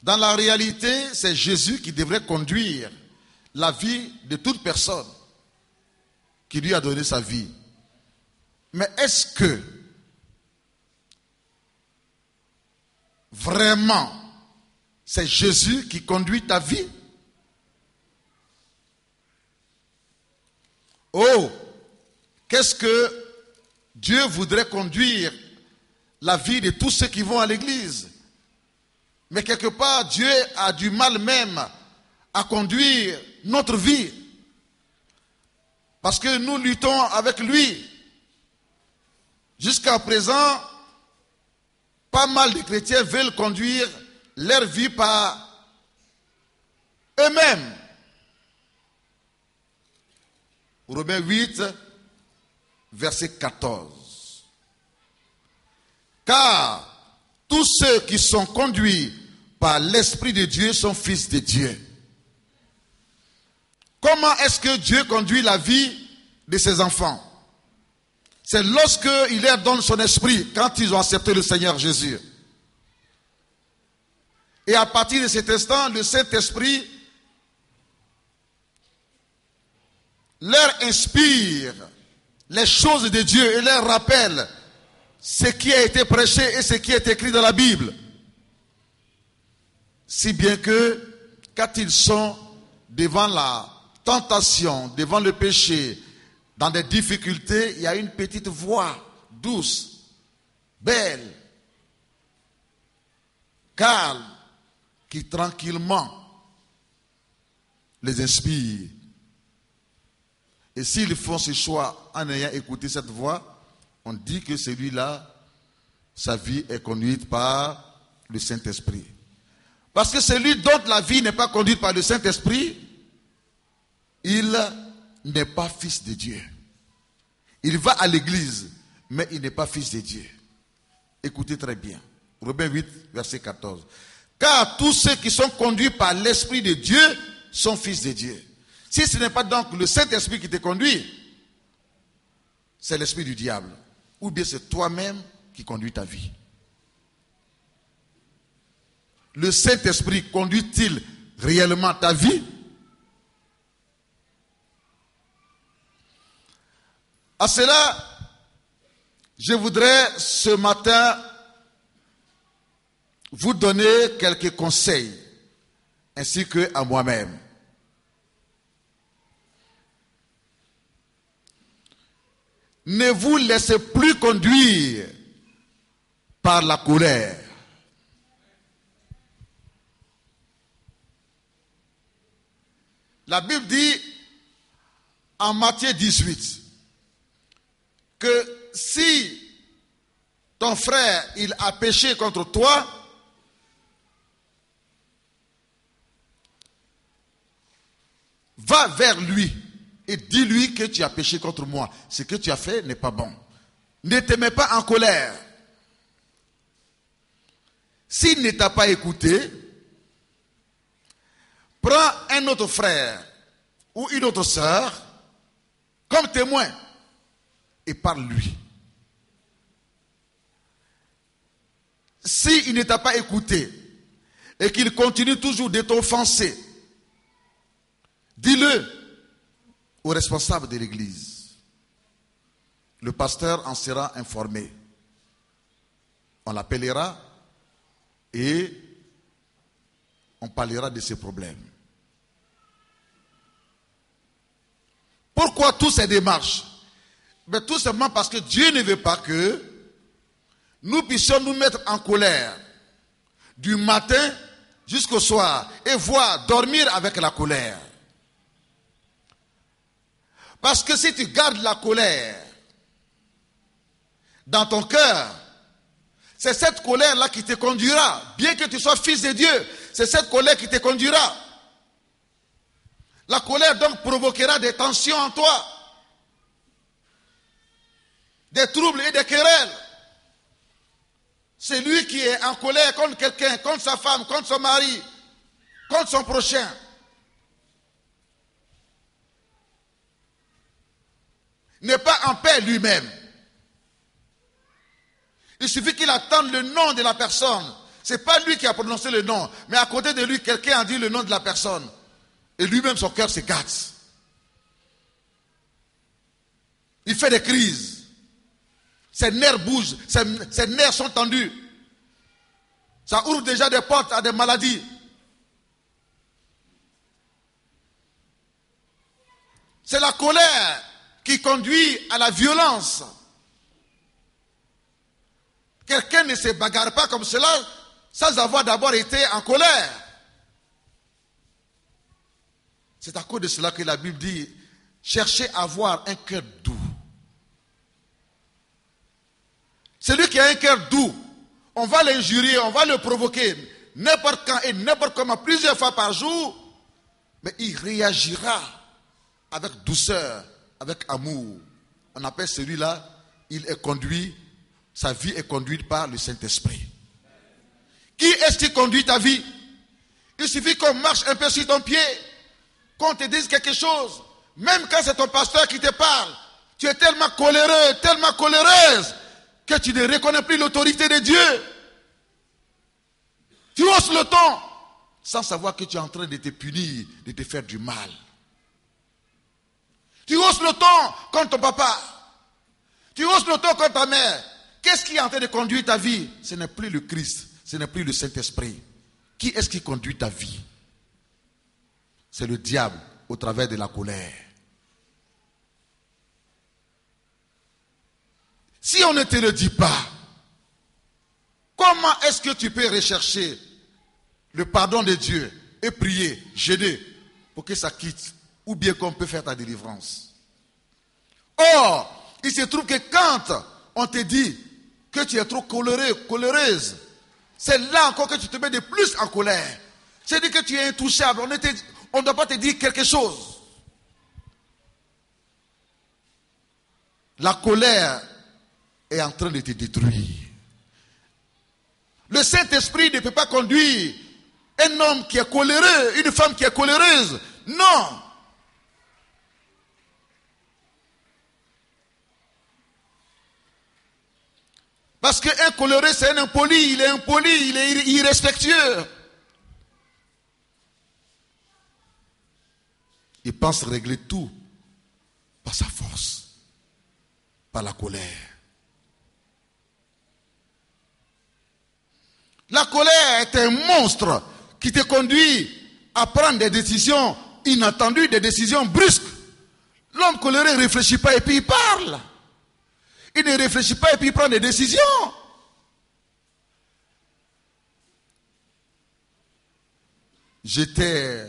Dans la réalité, c'est Jésus qui devrait conduire la vie de toute personne qui lui a donné sa vie. Mais est-ce que vraiment c'est Jésus qui conduit ta vie? Oh, qu'est-ce que Dieu voudrait conduire la vie de tous ceux qui vont à l'église? Mais quelque part, Dieu a du mal même à conduire notre vie. Parce que nous luttons avec lui. Jusqu'à présent, pas mal de chrétiens veulent conduire leur vie par eux-mêmes. Romains 8, verset 14. Car tous ceux qui sont conduits par l'Esprit de Dieu sont fils de Dieu. Comment est-ce que Dieu conduit la vie de ses enfants? C'est lorsqu'il leur donne son esprit, quand ils ont accepté le Seigneur Jésus. Et à partir de cet instant, le Saint-Esprit leur inspire les choses de Dieu et leur rappelle ce qui a été prêché et ce qui est écrit dans la Bible. Si bien que, quand ils sont devant la tentation, devant le péché, dans des difficultés, il y a une petite voix douce, belle, calme, qui tranquillement les inspire. Et s'ils font ce choix en ayant écouté cette voix, on dit que celui-là, sa vie est conduite par le Saint-Esprit. Parce que celui dont la vie n'est pas conduite par le Saint-Esprit, il n'est pas fils de Dieu. Il va à l'église, mais il n'est pas fils de Dieu. Écoutez très bien. Romains 8, verset 14. Car tous ceux qui sont conduits par l'Esprit de Dieu sont fils de Dieu. Si ce n'est pas donc le Saint-Esprit qui te conduit, c'est l'esprit du diable. Ou bien c'est toi-même qui conduis ta vie. Le Saint-Esprit conduit-il réellement ta vie? À cela, je voudrais ce matin vous donner quelques conseils, ainsi que à moi-même. Ne vous laissez plus conduire par la colère. La Bible dit en Matthieu 18 que si ton frère il a péché contre toi, va vers lui et dis-lui que tu as péché contre moi. Ce que tu as fait n'est pas bon. Ne te mets pas en colère. S'il ne t'a pas écouté, prends un autre frère ou une autre sœur comme témoin et parle-lui. S'il ne t'a pas écouté et qu'il continue toujours de t'offenser, Dis-le au responsable de l'église. Le pasteur en sera informé. On l'appellera et on parlera de ses problèmes. Pourquoi toutes ces démarches? Mais tout simplement parce que Dieu ne veut pas que nous puissions nous mettre en colère du matin jusqu'au soir et voir dormir avec la colère. Parce que si tu gardes la colère dans ton cœur, c'est cette colère-là qui te conduira, bien que tu sois fils de Dieu, c'est cette colère qui te conduira. La colère donc provoquera des tensions en toi, des troubles et des querelles. C'est lui qui est en colère contre quelqu'un, contre sa femme, contre son mari, contre son prochain. N'est pas en paix lui-même. Il suffit qu'il attende le nom de la personne. Ce n'est pas lui qui a prononcé le nom, mais à côté de lui, quelqu'un a dit le nom de la personne. Et lui-même, son cœur se gâte. Il fait des crises. Ses nerfs bougent, ses nerfs sont tendus. Ça ouvre déjà des portes à des maladies. C'est la colère qui conduit à la violence. Quelqu'un ne se bagarre pas comme cela sans avoir d'abord été en colère. C'est à cause de cela que la Bible dit, cherchez à avoir un cœur doux. Celui qui a un cœur doux, on va l'injurier, on va le provoquer n'importe quand et n'importe comment, plusieurs fois par jour, mais il réagira avec douceur, avec amour. On appelle celui-là, il est conduit, sa vie est conduite par le Saint-Esprit. Qui est-ce qui conduit ta vie? Il suffit qu'on marche un peu sur ton pied, qu'on te dise quelque chose, même quand c'est ton pasteur qui te parle, tu es tellement coléreux, tellement coléreuse, que tu ne reconnais plus l'autorité de Dieu. Tu hausses le ton, sans savoir que tu es en train de te punir, de te faire du mal. Tu hausses le ton contre ton papa. Tu hausses le ton contre ta mère. Qu'est-ce qui est en train de conduire ta vie? Ce n'est plus le Christ, ce n'est plus le Saint-Esprit. Qui est-ce qui conduit ta vie? C'est le diable au travers de la colère. Si on ne te le dit pas, comment est-ce que tu peux rechercher le pardon de Dieu et prier, jeûner pour que ça quitte, ou bien qu'on peut faire ta délivrance? Or, il se trouve que quand on te dit que tu es trop coléreux, coléreuse, c'est là encore que tu te mets de plus en colère. C'est-à-dire que tu es intouchable, on ne doit pas te dire quelque chose. La colère est en train de te détruire. Le Saint-Esprit ne peut pas conduire un homme qui est coléreux, une femme qui est coléreuse. Non. Parce qu'un coléreux, c'est un impoli, il est impoli, il est irrespectueux. Il pense régler tout par sa force, par la colère. La colère est un monstre qui te conduit à prendre des décisions inattendues, des décisions brusques. L'homme coléreux ne réfléchit pas et puis il parle. Il ne réfléchit pas et puis il prend des décisions. J'étais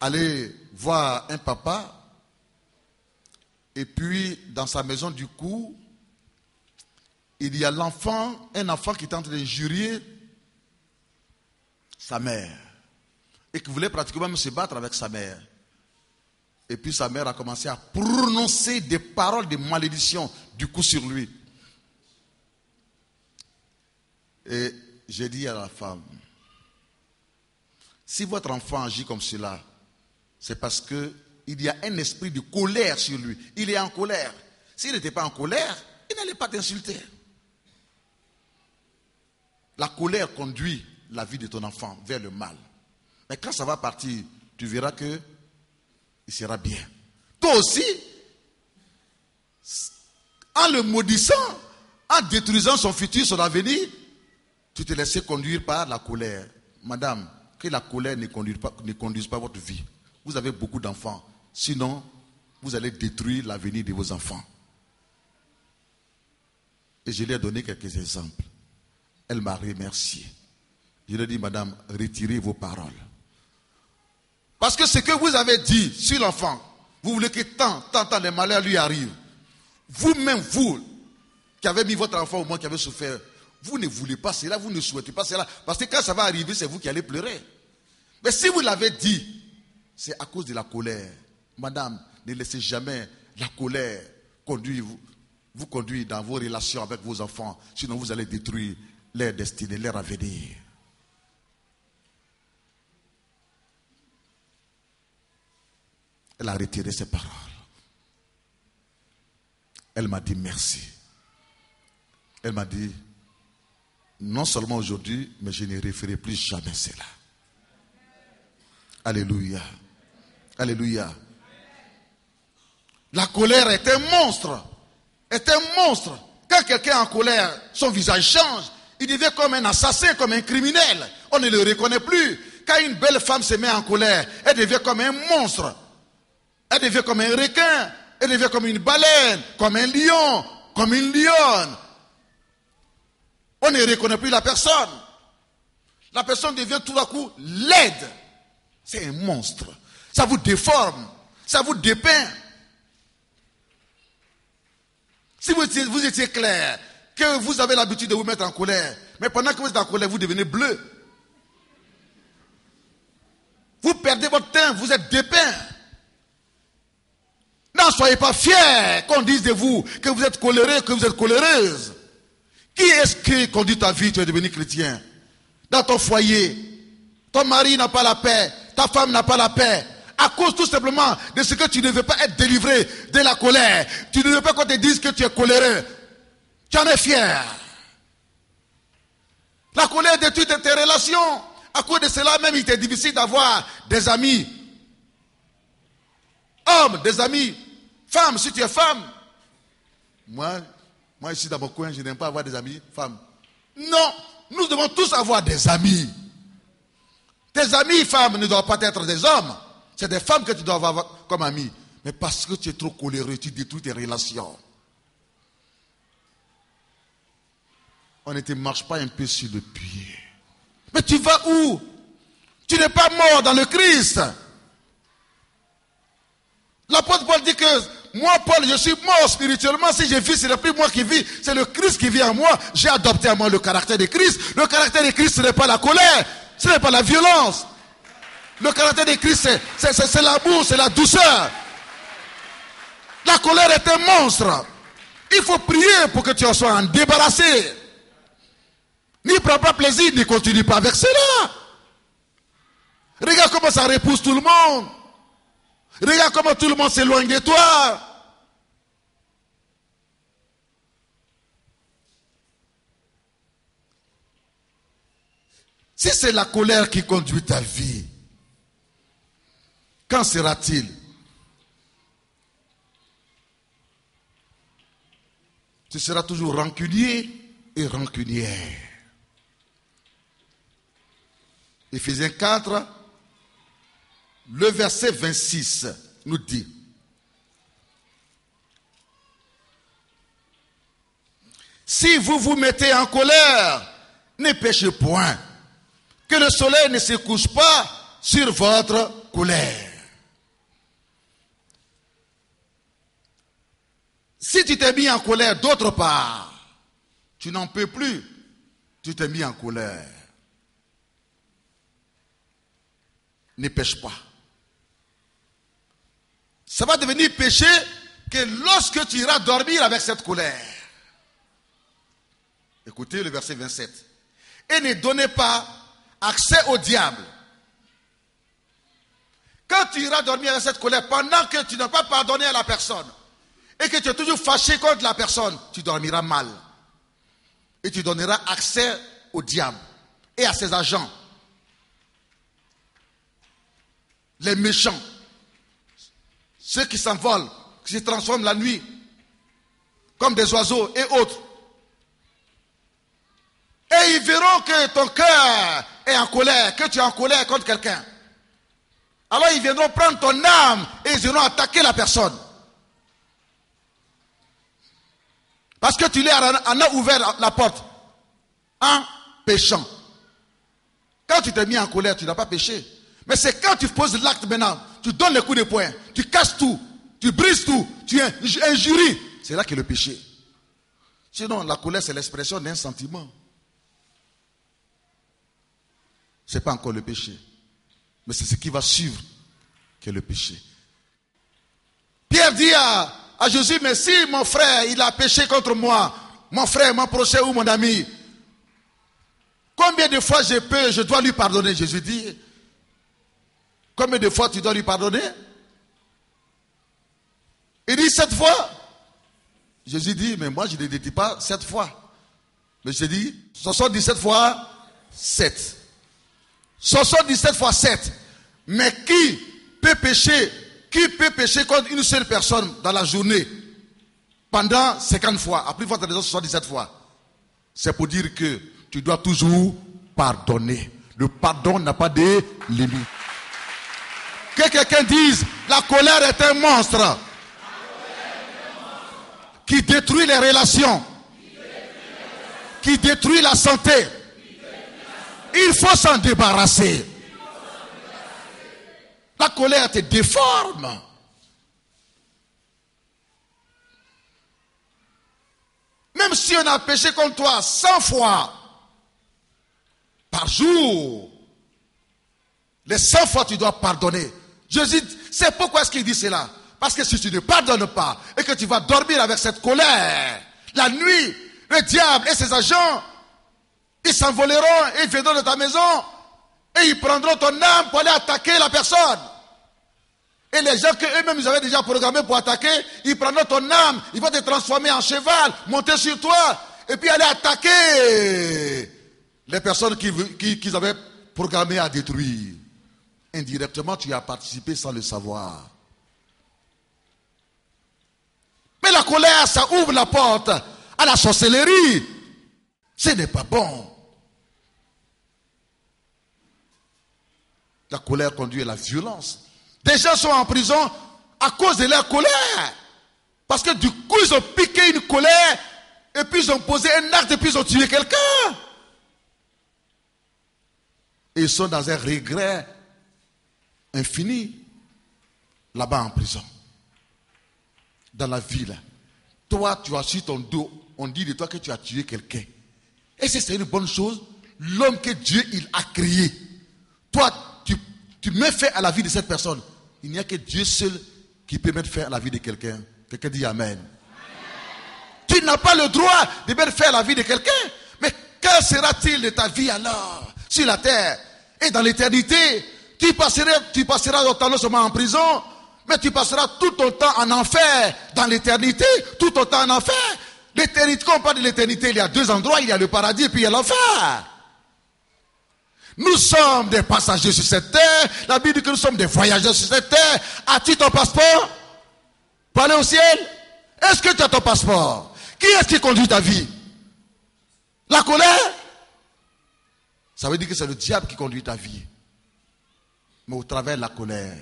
allé voir un papa et puis dans sa maison du coup, il y a un enfant qui est en train d'injurier sa mère et qui voulait pratiquement même se battre avec sa mère. Et puis sa mère a commencé à prononcer des paroles de malédiction du coup sur lui. Et j'ai dit à la femme, si votre enfant agit comme cela, c'est parce que il y a un esprit de colère sur lui. Il est en colère. S'il n'était pas en colère, il n'allait pas t'insulter. La colère conduit la vie de ton enfant vers le mal. Mais quand ça va partir tu verras que il sera bien. Toi aussi, en le maudissant, en détruisant son futur, son avenir, tu te laisses conduire par la colère. Madame, que la colère ne conduise pas votre vie. Vous avez beaucoup d'enfants. Sinon, vous allez détruire l'avenir de vos enfants. Et je lui ai donné quelques exemples. Elle m'a remercié. Je lui ai dit, madame, retirez vos paroles. Parce que ce que vous avez dit sur l'enfant, vous voulez que tant les malheurs lui arrivent. Vous-même, vous, qui avez mis votre enfant au monde, qui avez souffert, vous ne voulez pas cela, vous ne souhaitez pas cela. Parce que quand ça va arriver, c'est vous qui allez pleurer. Mais si vous l'avez dit, c'est à cause de la colère. Madame, ne laissez jamais la colère vous conduire dans vos relations avec vos enfants. Sinon, vous allez détruire leur destinée, leur avenir. Elle a retiré ses paroles. Elle m'a dit merci. Elle m'a dit, non seulement aujourd'hui, mais je ne referai plus jamais cela. Alléluia. Alléluia. La colère est un monstre. Est un monstre. Quand quelqu'un est en colère, son visage change. Il devient comme un assassin, comme un criminel. On ne le reconnaît plus. Quand une belle femme se met en colère, elle devient comme un monstre. Elle devient comme un requin. Elle devient comme une baleine, comme un lion, comme une lionne. On ne reconnaît plus la personne. La personne devient tout à coup laide. C'est un monstre. Ça vous déforme. Ça vous dépeint. Si vous étiez clair, que vous avez l'habitude de vous mettre en colère, mais pendant que vous êtes en colère, vous devenez bleu. Vous perdez votre teint, vous êtes dépeint. N'en soyez pas fiers qu'on dise de vous que vous êtes coléreux, que vous êtes coléreuse. Qui est-ce qui conduit ta vie, tu es devenu chrétien? Dans ton foyer, ton mari n'a pas la paix, ta femme n'a pas la paix. À cause tout simplement de ce que tu ne veux pas être délivré de la colère. Tu ne veux pas qu'on te dise que tu es coléreux. Tu en es fier. La colère détruit tes relations. À cause de cela même, il est difficile d'avoir des amis. Hommes, des amis. Femmes, si tu es femme. Moi ici dans mon coin, je n'aime pas avoir des amis femmes. Non, nous devons tous avoir des amis. Tes amis femmes ne doivent pas être des hommes. C'est des femmes que tu dois avoir comme amis. Mais parce que tu es trop coléreux, tu détruis tes relations. On ne te marche pas un peu sur le pied. Mais tu vas où? Tu n'es pas mort dans le Christ. L'apôtre Paul dit que moi, Paul, je suis mort spirituellement. Si je vis, ce n'est plus moi qui vis, c'est le Christ qui vit en moi. J'ai adopté en moi le caractère de Christ. Le caractère de Christ, ce n'est pas la colère, ce n'est pas la violence. Le caractère de Christ, c'est l'amour, c'est la douceur. La colère est un monstre. Il faut prier pour que tu en sois en débarrassé. N'y prends pas plaisir, n'y continue pas avec cela. Regarde comment ça repousse tout le monde. Regarde comment tout le monde s'éloigne de toi. Si c'est la colère qui conduit ta vie, quand sera-t-il? Tu seras toujours rancunier et rancunière. Éphésiens 4, le verset 26 nous dit: si vous vous mettez en colère, ne péchez point, que le soleil ne se couche pas sur votre colère. Si tu t'es mis en colère d'autre part, tu n'en peux plus, tu t'es mis en colère. Ne pêche pas. Ça va devenir péché que lorsque tu iras dormir avec cette colère. Écoutez le verset 27. Et ne donnez pas accès au diable. Quand tu iras dormir avec cette colère, pendant que tu n'as pas pardonné à la personne, et que tu es toujours fâché contre la personne, tu dormiras mal. Et tu donneras accès au diable et à ses agents. les méchants, ceux qui s'envolent, qui se transforment la nuit, comme des oiseaux et autres. Et ils verront que ton cœur est en colère, que tu es en colère contre quelqu'un. Alors ils viendront prendre ton âme et ils iront attaquer la personne. Parce que tu leur en as ouvert la porte en péchant. Quand tu t'es mis en colère, tu n'as pas péché. Mais c'est quand tu poses l'acte maintenant, tu donnes les coups de poing, tu casses tout, tu brises tout, tu injuries. C'est là qu'est le péché. Sinon, la colère, c'est l'expression d'un sentiment. Ce n'est pas encore le péché. Mais c'est ce qui va suivre qui est le péché. Pierre dit à Jésus, mais si mon frère, il a péché contre moi, mon frère, mon prochain ou mon ami, combien de fois je dois lui pardonner? Jésus dit, combien de fois tu dois lui pardonner? Il dit 7 fois. Jésus dit, mais moi je ne dis pas 7 fois. Mais je dis 77 fois 7. 77 fois 7. Mais qui peut pécher contre une seule personne dans la journée pendant 50 fois? Après, il faut attendre 77 fois. C'est pour dire que tu dois toujours pardonner. Le pardon n'a pas de limite. Que quelqu'un dise, la colère est un monstre qui détruit les relations, qui détruit la santé. Il faut s'en débarrasser. La colère te déforme. Même si on a péché contre toi 100 fois par jour, les 100 fois tu dois pardonner. Jésus, c'est pourquoi est-ce qu'il dit cela? Parce que si tu ne pardonnes pas et que tu vas dormir avec cette colère, la nuit, le diable et ses agents, ils s'envoleront et ils viendront de ta maison et ils prendront ton âme pour aller attaquer la personne. Et les gens qu'eux-mêmes ils avaient déjà programmé pour attaquer, ils prendront ton âme, ils vont te transformer en cheval, monter sur toi et puis aller attaquer les personnes qu'ils avaient programmé à détruire. Indirectement, tu y as participé sans le savoir. Mais la colère, ça ouvre la porte à la sorcellerie. Ce n'est pas bon. La colère conduit à la violence. Des gens sont en prison à cause de leur colère. Parce que du coup, ils ont piqué une colère et puis ils ont posé un acte et puis ils ont tué quelqu'un. Et ils sont dans un regret infini là-bas en prison. Dans la ville. Toi, tu as sur ton dos, on dit de toi que tu as tué quelqu'un. Et c'est une bonne chose. L'homme que Dieu il a créé. Toi, tu mets fin à la vie de cette personne. Il n'y a que Dieu seul qui peut mettre fin à la vie de quelqu'un. Quelqu'un dit Amen. Tu n'as pas le droit de mettre fin à la vie de quelqu'un. Mais que sera-t-il de ta vie alors sur la terre et dans l'éternité? Tu passeras ton temps non seulement en prison, mais tu passeras tout ton temps en enfer dans l'éternité, tout ton temps en enfer. L'éternité, quand on parle de l'éternité, il y a 2 endroits, il y a le paradis et puis il y a l'enfer. Nous sommes des passagers sur cette terre. La Bible dit que nous sommes des voyageurs sur cette terre. As-tu ton passeport pour aller au ciel? Est-ce que tu as ton passeport? Qui est-ce qui conduit ta vie? La colère? Ça veut dire que c'est le diable qui conduit ta vie. Mais au travers de la colère.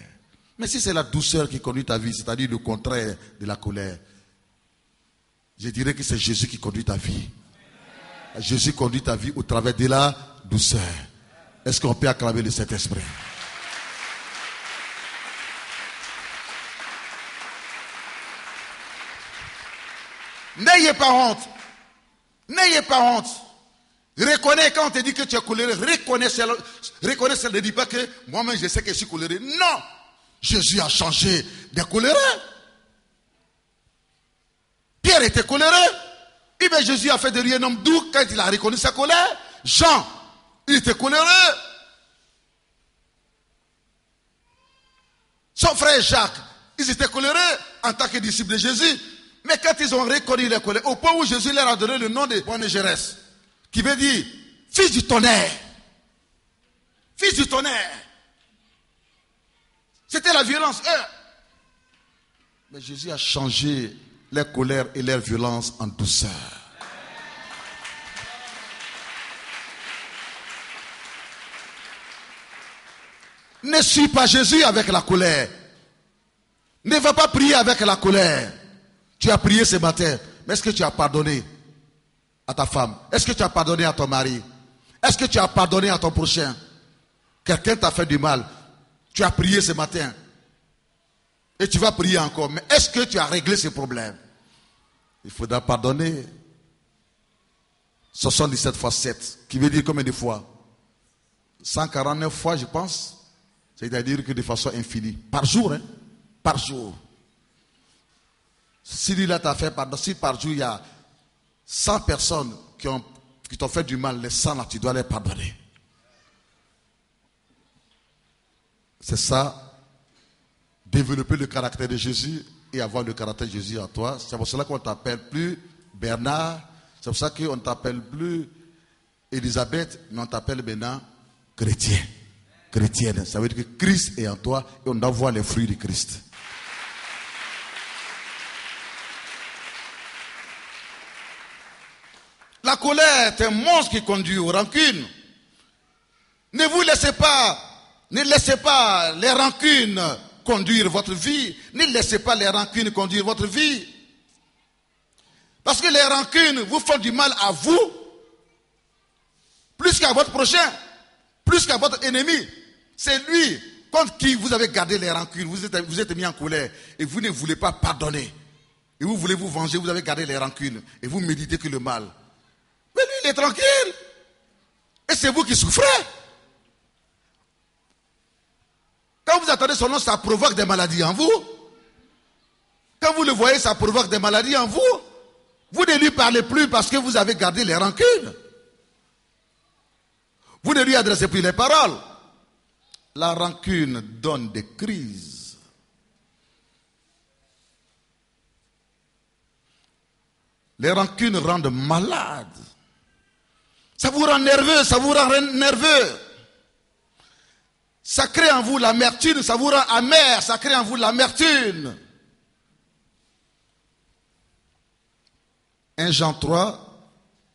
Mais si c'est la douceur qui conduit ta vie, c'est-à-dire le contraire de la colère, je dirais que c'est Jésus qui conduit ta vie. Jésus conduit ta vie au travers de la douceur. Est-ce qu'on peut acclamer le Saint-Esprit? N'ayez pas honte. N'ayez pas honte. Reconnais quand on te dit que tu es coléré. Reconnais cela. Ne dis pas que moi-même je sais que je suis coléré. Non. Jésus a changé de coléré. Pierre était coléré. Et bien Jésus a fait de lui un homme doux quand il a reconnu sa colère. Jean, il était coléré. Son frère Jacques, ils étaient colérés en tant que disciples de Jésus. Mais quand ils ont reconnu les colères, au point où Jésus leur a donné le nom de Boanerges, qui veut dire fils du tonnerre. Fils du tonnerre. C'était la violence. Mais Jésus a changé leur colère et leur violence en douceur. Ne suis pas Jésus avec la colère. Ne va pas prier avec la colère. Tu as prié ce matin, mais est-ce que tu as pardonné à ta femme? Est-ce que tu as pardonné à ton mari? Est-ce que tu as pardonné à ton prochain? Quelqu'un t'a fait du mal. Tu as prié ce matin. Et tu vas prier encore. Mais est-ce que tu as réglé ce problème? Il faudra pardonner. 77 fois 7. Qui veut dire combien de fois? 149 fois, je pense. C'est-à-dire que de façon infinie. Par jour, hein? Par jour. Si lui là t'a fait pardon, si par jour il y a 100 personnes qui t'ont fait du mal, les 100 là, tu dois les pardonner. C'est ça, développer le caractère de Jésus et avoir le caractère de Jésus en toi. C'est pour cela qu'on ne t'appelle plus Bernard, c'est pour ça qu'on ne t'appelle plus Élisabeth, mais on t'appelle maintenant chrétien. Chrétienne, ça veut dire que Christ est en toi et on doit voir les fruits de Christ. La colère est un monstre qui conduit aux rancunes. Ne laissez pas les rancunes conduire votre vie. Ne laissez pas les rancunes conduire votre vie. Parce que les rancunes vous font du mal à vous, plus qu'à votre prochain, plus qu'à votre ennemi. C'est lui contre qui vous avez gardé les rancunes. Vous êtes mis en colère et vous ne voulez pas pardonner. Et vous voulez vous venger, vous avez gardé les rancunes. Et vous méditez que le mal. Mais lui, il est tranquille. Et c'est vous qui souffrez. Quand vous attendez son nom, ça provoque des maladies en vous. Quand vous le voyez, ça provoque des maladies en vous. Vous ne lui parlez plus parce que vous avez gardé les rancunes. Vous ne lui adressez plus les paroles. La rancune donne des crises. Les rancunes rendent malade. Ça vous rend nerveux, ça vous rend nerveux. Ça crée en vous l'amertume, ça vous rend amer, ça crée en vous l'amertume. 1 Jean 3,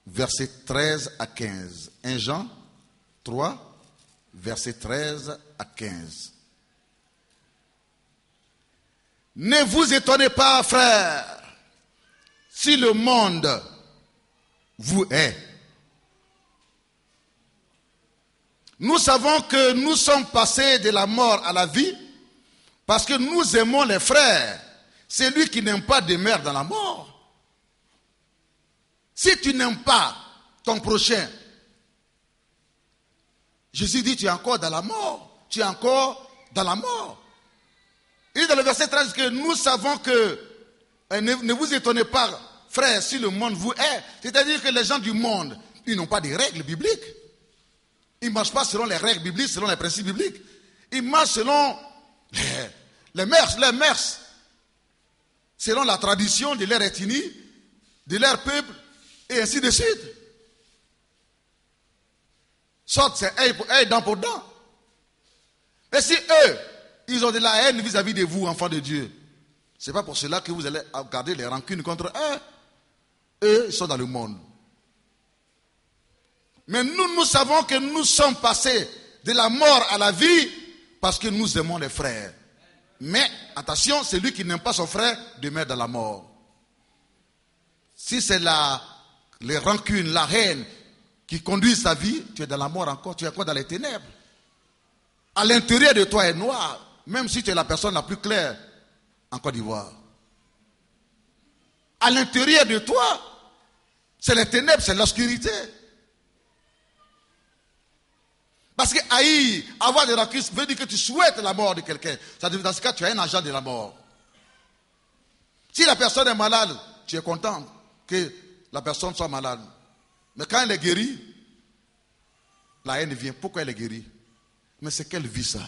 versets 13 à 15. 1 Jean 3, versets 13 à 15. Ne vous étonnez pas, frères, si le monde vous hait. Nous savons que nous sommes passés de la mort à la vie parce que nous aimons les frères. Celui qui n'aime pas demeure dans la mort. Si tu n'aimes pas ton prochain, Jésus dit tu es encore dans la mort. Tu es encore dans la mort. Il dit dans le verset 13 que nous savons que ne vous étonnez pas, frères, si le monde vous hait. C'est-à-dire que les gens du monde, ils n'ont pas de règles bibliques. Ils ne marchent pas selon les règles bibliques, selon les principes bibliques. Ils marchent selon les mœurs, selon la tradition de leur ethnie, de leur peuple, et ainsi de suite. Soit c'est œil dent pour dent. Et si eux, ils ont de la haine vis-à-vis de vous, enfants de Dieu, ce n'est pas pour cela que vous allez garder les rancunes contre eux. Eux, ils sont dans le monde. Mais nous savons que nous sommes passés de la mort à la vie parce que nous aimons les frères. Mais, attention, celui qui n'aime pas son frère demeure dans la mort. Si c'est les rancunes, la haine qui conduisent sa vie, tu es dans la mort encore, tu es encore dans les ténèbres. À l'intérieur de toi est noir, même si tu es la personne la plus claire en Côte d'Ivoire. À l'intérieur de toi, c'est les ténèbres, c'est l'obscurité. Parce que haïr, avoir des rancunes, veut dire que tu souhaites la mort de quelqu'un. Dans ce cas, tu es un agent de la mort. Si la personne est malade, tu es content que la personne soit malade. Mais quand elle est guérie, la haine vient. Pourquoi elle est guérie? Mais c'est quelle vie ça?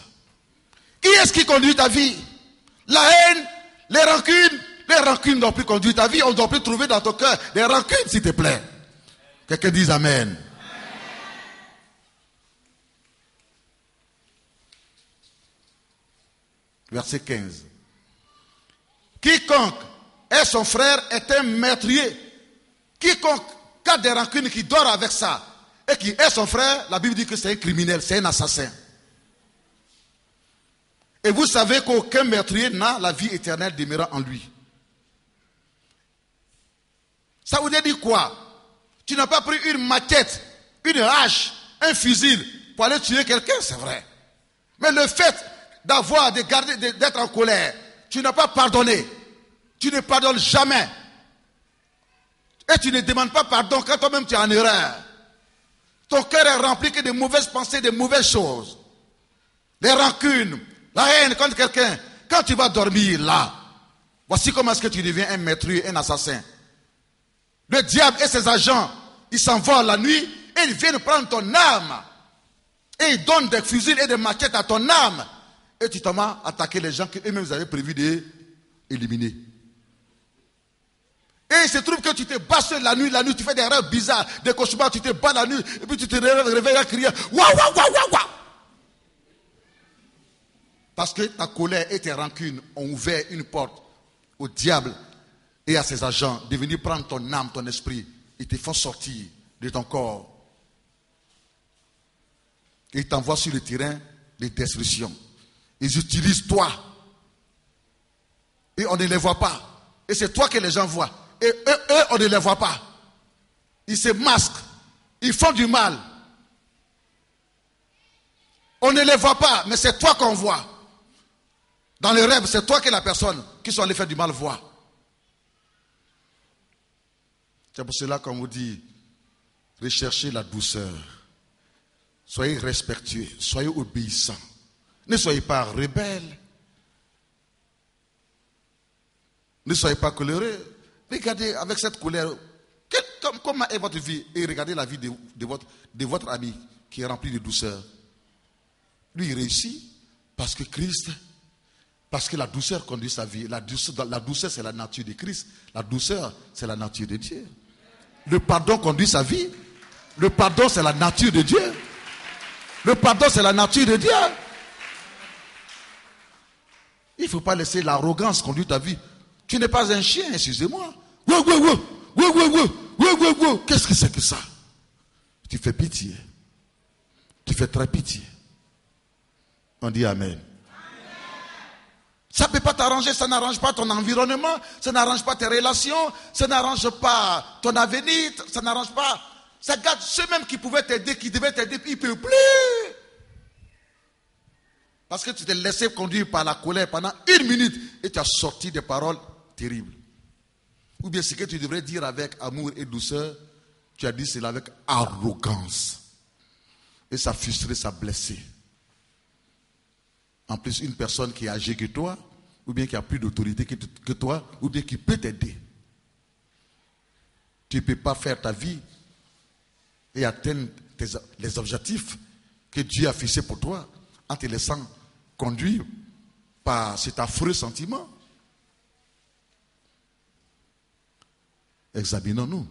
Qui est-ce qui conduit ta vie? La haine, les rancunes. Les rancunes n'ont plus conduit ta vie. On ne doit plus trouver dans ton cœur des rancunes, s'il te plaît. Quelqu'un dise Amen. verset 15. Quiconque est son frère est un meurtrier. Quiconque a des rancunes qui dort avec ça et qui est son frère, la Bible dit que c'est un criminel, c'est un assassin. Et vous savez qu'aucun meurtrier n'a la vie éternelle demeurant en lui. Ça veut dire quoi? Tu n'as pas pris une machette, une hache, un fusil pour aller tuer quelqu'un, c'est vrai. Mais le fait d'avoir, d'être en colère, tu n'as pas pardonné. Tu ne pardonnes jamais. Et tu ne demandes pas pardon quand toi-même tu es en erreur. Ton cœur est rempli que de mauvaises pensées, de mauvaises choses. Des rancunes, la haine contre quelqu'un. Quand tu vas dormir là, voici comment est-ce que tu deviens un meurtrier, un assassin. Le diable et ses agents, ils s'envolent la nuit et ils viennent prendre ton âme. Et ils donnent des fusils et des machettes à ton âme. Et tu t'en vas attaquer les gens qu'eux-mêmes vous avez prévu d'éliminer. Et il se trouve que tu te bats sur la nuit, tu fais des rêves bizarres, des cauchemars, tu te bats la nuit, et puis tu te réveilles à crier, waouh, waouh, waouh, waouh, waouh. Parce que ta colère et tes rancunes ont ouvert une porte au diable et à ses agents de venir prendre ton âme, ton esprit, et te font sortir de ton corps. Et ils t'envoient sur le terrain de destruction. Ils utilisent toi. Et on ne les voit pas. Et c'est toi que les gens voient. Et eux, on ne les voit pas. Ils se masquent. Ils font du mal. On ne les voit pas, mais c'est toi qu'on voit. Dans les rêves, c'est toi que la personne qui sont allés faire du mal voit. C'est pour cela qu'on vous dit, recherchez la douceur. Soyez respectueux, soyez obéissants. Ne soyez pas rebelles. Ne soyez pas coléreux. Regardez avec cette colère, comment est votre vie? Et regardez la vie de votre ami qui est rempli de douceur. Lui, il réussit parce que Christ, parce que la douceur conduit sa vie. La douceur, c'est la nature de Christ. La douceur, c'est la nature de Dieu. Le pardon conduit sa vie. Le pardon, c'est la nature de Dieu. Le pardon, c'est la nature de Dieu. Il ne faut pas laisser l'arrogance conduire ta vie. Tu n'es pas un chien, excusez-moi. Qu'est-ce que c'est que ça? Tu fais pitié. Tu fais très pitié. On dit Amen. Ça ne peut pas t'arranger, ça n'arrange pas ton environnement, ça n'arrange pas tes relations, ça n'arrange pas ton avenir, ça n'arrange pas. Ça garde ceux mêmes qui pouvaient t'aider, qui devaient t'aider, ils ne peuvent plus. Parce que tu t'es laissé conduire par la colère pendant 1 minute et tu as sorti des paroles terribles. Ou bien ce que tu devrais dire avec amour et douceur, tu as dit cela avec arrogance. Et ça a frustré, ça a blessé. En plus, une personne qui est âgée que toi, ou bien qui a plus d'autorité que toi, ou bien qui peut t'aider. Tu ne peux pas faire ta vie et atteindre les objectifs que Dieu a fixés pour toi en te laissant conduire par cet affreux sentiment. Examinons-nous.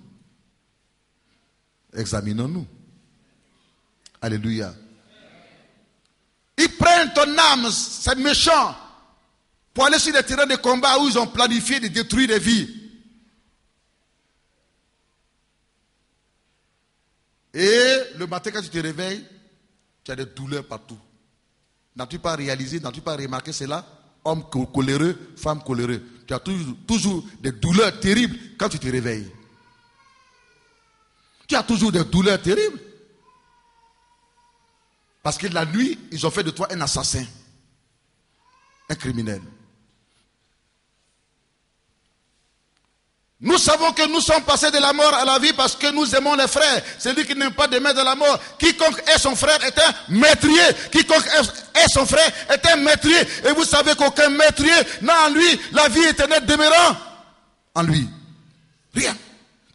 Examinons-nous. Alléluia. Ils prennent ton âme, c'est méchant, pour aller sur les terrains de combat où ils ont planifié de détruire des vies. Et le matin, quand tu te réveilles, tu as des douleurs partout. N'as-tu pas réalisé, n'as-tu pas remarqué cela? Homme coléreux, femme coléreux. Tu as toujours des douleurs terribles quand tu te réveilles. Tu as toujours des douleurs terribles. Parce que la nuit, ils ont fait de toi un assassin. Un criminel. Nous savons que nous sommes passés de la mort à la vie parce que nous aimons les frères. Celui qui n'aime pas de mettre de la mort. Quiconque est son frère est un meurtrier. Quiconque est son frère est un meurtrier. Et vous savez qu'aucun meurtrier n'a en lui la vie éternelle demeurant en lui. Rien.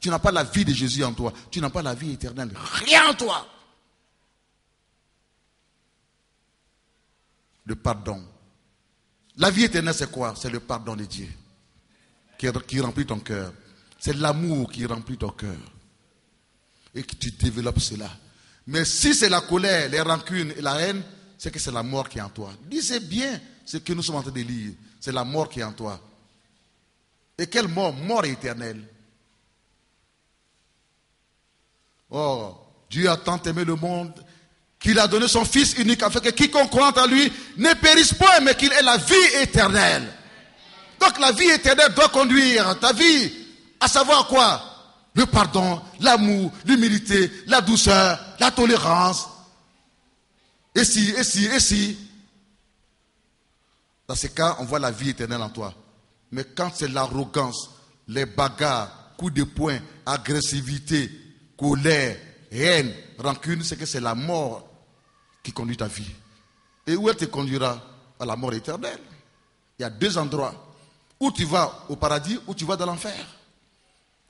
Tu n'as pas la vie de Jésus en toi. Tu n'as pas la vie éternelle. Rien en toi. Le pardon. La vie éternelle, c'est quoi? C'est le pardon de Dieu qui remplit ton cœur. C'est l'amour qui remplit ton cœur. Et que tu développes cela. Mais si c'est la colère, les rancunes et la haine, c'est que c'est la mort qui est en toi. Lisez bien ce que nous sommes en train de lire. C'est la mort qui est en toi. Et quelle mort? Mort éternelle. Oh, Dieu a tant aimé le monde qu'il a donné son Fils unique afin que quiconque croit en lui ne périsse point, mais qu'il ait la vie éternelle. Donc la vie éternelle doit conduire ta vie à savoir quoi? Le pardon, l'amour, l'humilité, la douceur, la tolérance. Et si. Dans ces cas, on voit la vie éternelle en toi. Mais quand c'est l'arrogance, les bagarres, coups de poing, agressivité, colère, haine, rancune, c'est que c'est la mort qui conduit ta vie. Et où elle te conduira? À la mort éternelle. Il y a deux endroits. Où tu vas au paradis, ou tu vas dans l'enfer.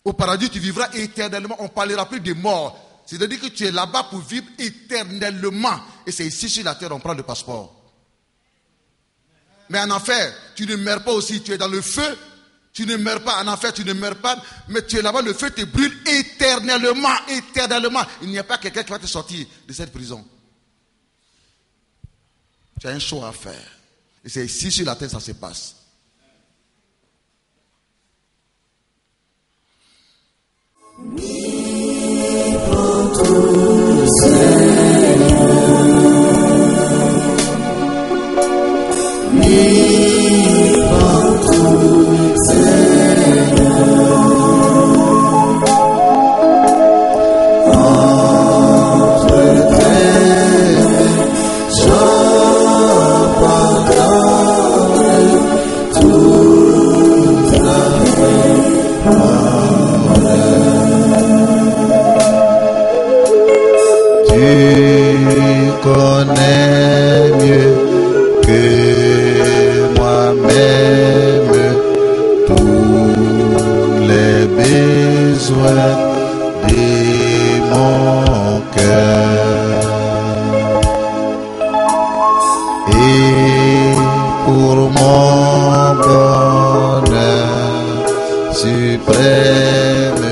Au paradis, tu vivras éternellement. On ne parlera plus de mort. C'est-à-dire que tu es là-bas pour vivre éternellement. Et c'est ici sur la terre on prend le passeport. Mais en enfer, tu ne meurs pas aussi. Tu es dans le feu. Tu ne meurs pas. En enfer, tu ne meurs pas. Mais tu es là-bas, le feu te brûle éternellement. Éternellement. Il n'y a pas quelqu'un qui va te sortir de cette prison. Tu as un choix à faire. Et c'est ici sur la terre que ça se passe. Connais mieux que moi-même tous les besoins de mon cœur. Et pour mon bonheur suprême,